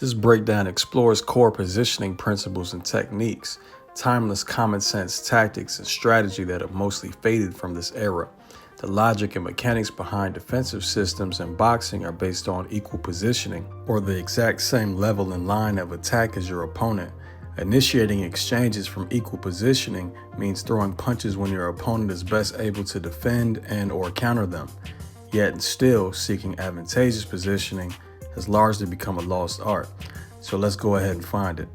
This breakdown explores core positioning principles and techniques, timeless common sense tactics and strategy that have mostly faded from this era. The logic and mechanics behind defensive systems in boxing are based on equal positioning, or the exact same level and line of attack as your opponent. Initiating exchanges from equal positioning means throwing punches when your opponent is best able to defend and/or counter them. Yet still, seeking advantageous positioning has largely become a lost art. So let's go ahead and find it.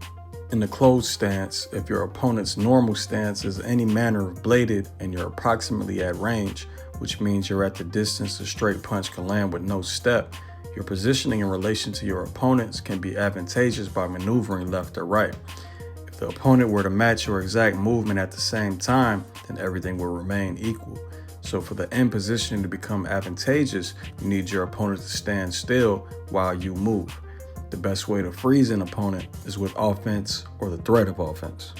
In the closed stance, if your opponent's normal stance is any manner of bladed and you're approximately at range, which means you're at the distance a straight punch can land with no step, your positioning in relation to your opponents can be advantageous by maneuvering left or right. If the opponent were to match your exact movement at the same time, then everything will remain equal. So for the end positioning to become advantageous, you need your opponent to stand still while you move. The best way to freeze an opponent is with offense or the threat of offense.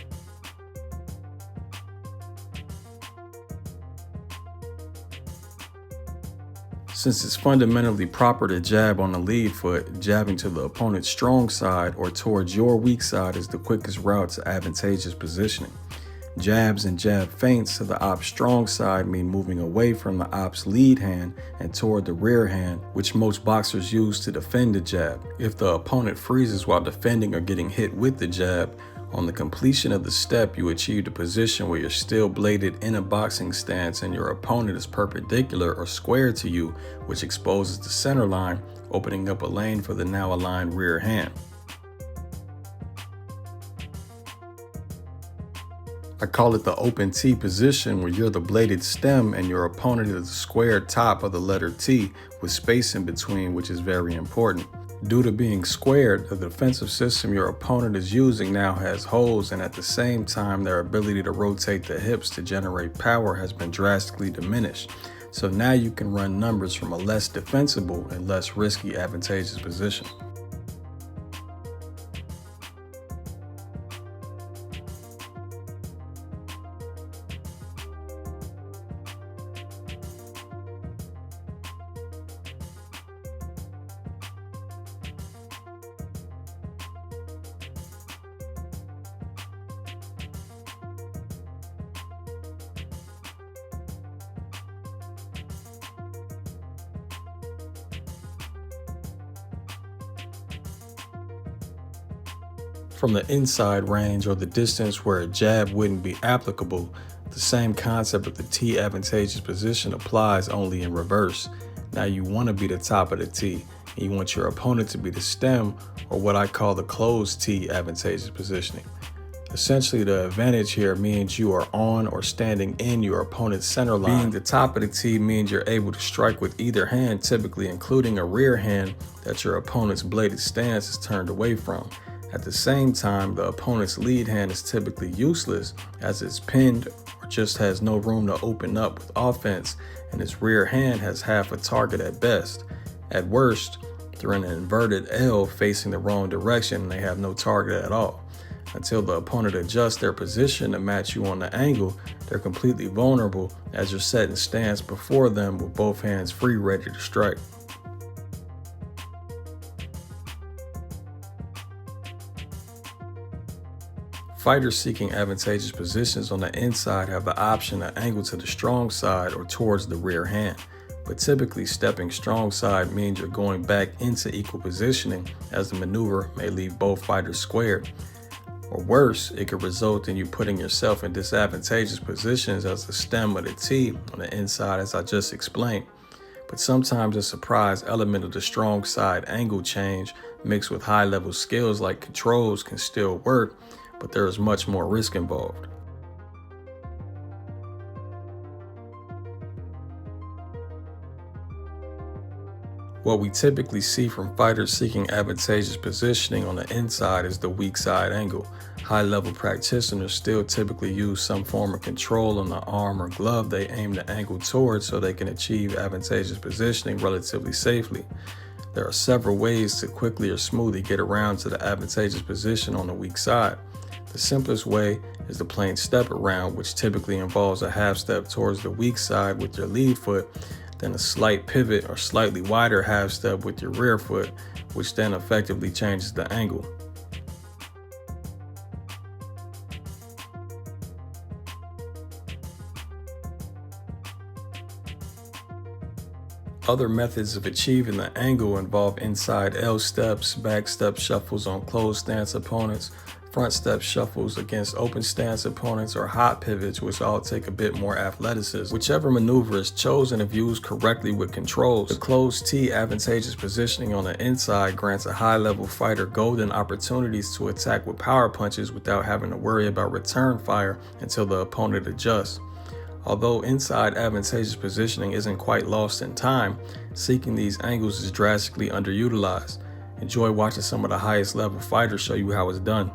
Since it's fundamentally proper to jab on the lead foot, jabbing to the opponent's strong side or towards your weak side is the quickest route to advantageous positioning. Jabs and jab feints to the op's strong side mean moving away from the op's lead hand and toward the rear hand, which most boxers use to defend a jab. If the opponent freezes while defending or getting hit with the jab, on the completion of the step, you achieve a position where you're still bladed in a boxing stance and your opponent is perpendicular or square to you, which exposes the center line, opening up a lane for the now aligned rear hand. I call it the open T position, where you're the bladed stem and your opponent is the square top of the letter T with space in between, which is very important. Due to being squared, the defensive system your opponent is using now has holes, and at the same time their ability to rotate the hips to generate power has been drastically diminished. So now you can run numbers from a less defensible and less risky advantageous position. From the inside range, or the distance where a jab wouldn't be applicable, the same concept of the T advantageous position applies, only in reverse. Now you want to be the top of the T, and you want your opponent to be the stem, or what I call the closed T advantageous positioning. Essentially, the advantage here means you are on or standing in your opponent's center line. Being the top of the T means you're able to strike with either hand, typically including a rear hand that your opponent's bladed stance is turned away from. At the same time, the opponent's lead hand is typically useless, as it's pinned or just has no room to open up with offense, and its rear hand has half a target at best. At worst, they're in an inverted L facing the wrong direction and they have no target at all. Until the opponent adjusts their position to match you on the angle, they're completely vulnerable as you're set in stance before them with both hands free, ready to strike. Fighters seeking advantageous positions on the inside have the option to angle to the strong side or towards the rear hand, but typically stepping strong side means you're going back into equal positioning, as the maneuver may leave both fighters squared. Or worse, it could result in you putting yourself in disadvantageous positions as the stem of the T on the inside, as I just explained. But sometimes a surprise element of the strong side angle change mixed with high-level skills like controls can still work, but there is much more risk involved. What we typically see from fighters seeking advantageous positioning on the inside is the weak side angle. High-level practitioners still typically use some form of control on the arm or glove they aim the angle towards so they can achieve advantageous positioning relatively safely. There are several ways to quickly or smoothly get around to the advantageous position on the weak side. The simplest way is the plain step around, which typically involves a half step towards the weak side with your lead foot, then a slight pivot or slightly wider half step with your rear foot, which then effectively changes the angle. Other methods of achieving the angle involve inside L steps, back step shuffles on closed stance opponents, front step shuffles against open stance opponents, or hot pivots, which all take a bit more athleticism. Whichever maneuver is chosen, if used correctly with controls, the closed T advantageous positioning on the inside grants a high-level fighter golden opportunities to attack with power punches without having to worry about return fire until the opponent adjusts. Although inside advantageous positioning isn't quite lost in time, seeking these angles is drastically underutilized. Enjoy watching some of the highest level fighters show you how it's done.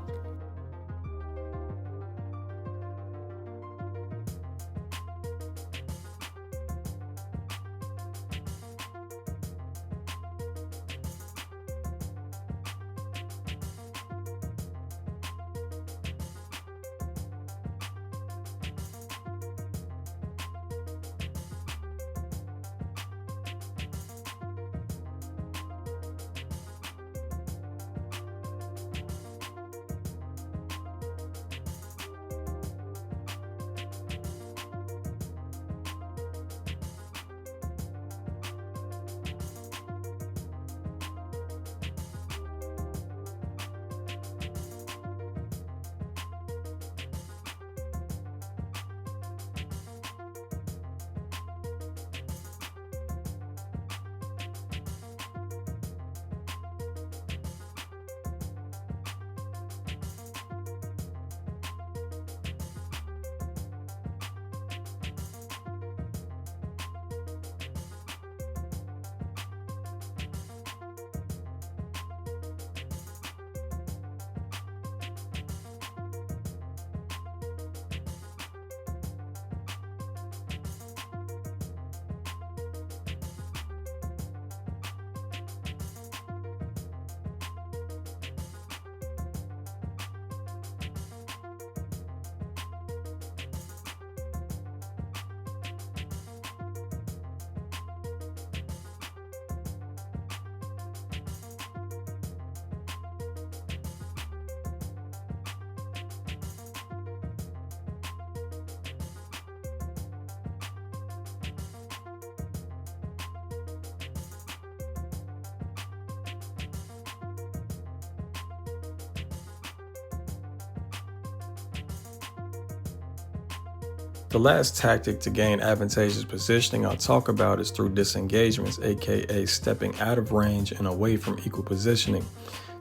The last tactic to gain advantageous positioning I'll talk about is through disengagements, aka stepping out of range and away from equal positioning.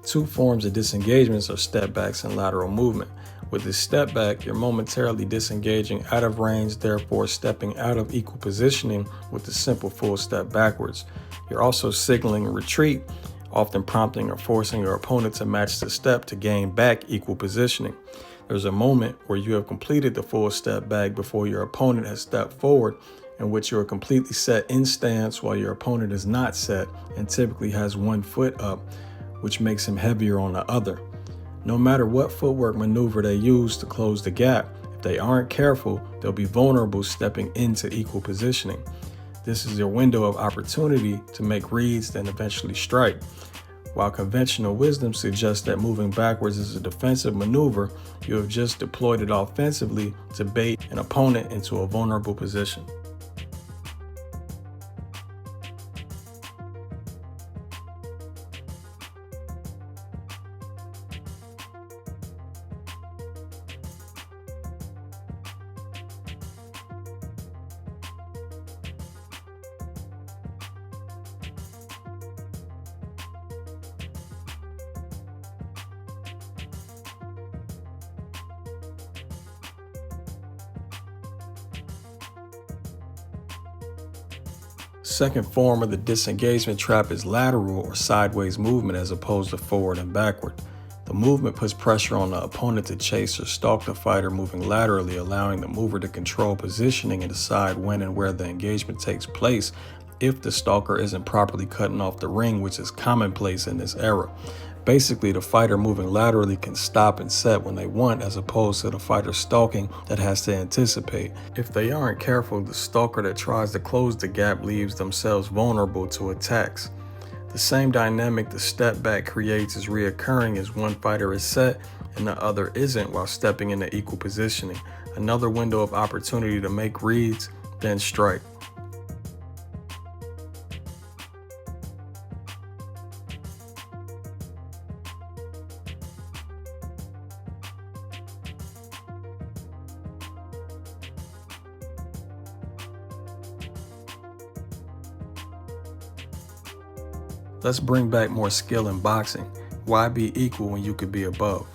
Two forms of disengagements are step backs and lateral movement. With the step back, you're momentarily disengaging out of range, therefore stepping out of equal positioning with the simple full step backwards. You're also signaling retreat, often prompting or forcing your opponent to match the step to gain back equal positioning. There's a moment where you have completed the full step back before your opponent has stepped forward, in which you are completely set in stance while your opponent is not set and typically has one foot up, which makes him heavier on the other. No matter what footwork maneuver they use to close the gap, if they aren't careful, they'll be vulnerable stepping into equal positioning. This is your window of opportunity to make reads and eventually strike. While conventional wisdom suggests that moving backwards is a defensive maneuver, you have just deployed it offensively to bait an opponent into a vulnerable position. Second form of the disengagement trap is lateral or sideways movement as opposed to forward and backward. The movement puts pressure on the opponent to chase or stalk the fighter moving laterally, allowing the mover to control positioning and decide when and where the engagement takes place if the stalker isn't properly cutting off the ring, which is commonplace in this era. Basically, the fighter moving laterally can stop and set when they want, as opposed to the fighter stalking that has to anticipate. If they aren't careful, the stalker that tries to close the gap leaves themselves vulnerable to attacks. The same dynamic the step back creates is reoccurring as one fighter is set and the other isn't while stepping into equal positioning. Another window of opportunity to make reads, then strike. Let's bring back more skill in boxing. Why be equal when you could be above?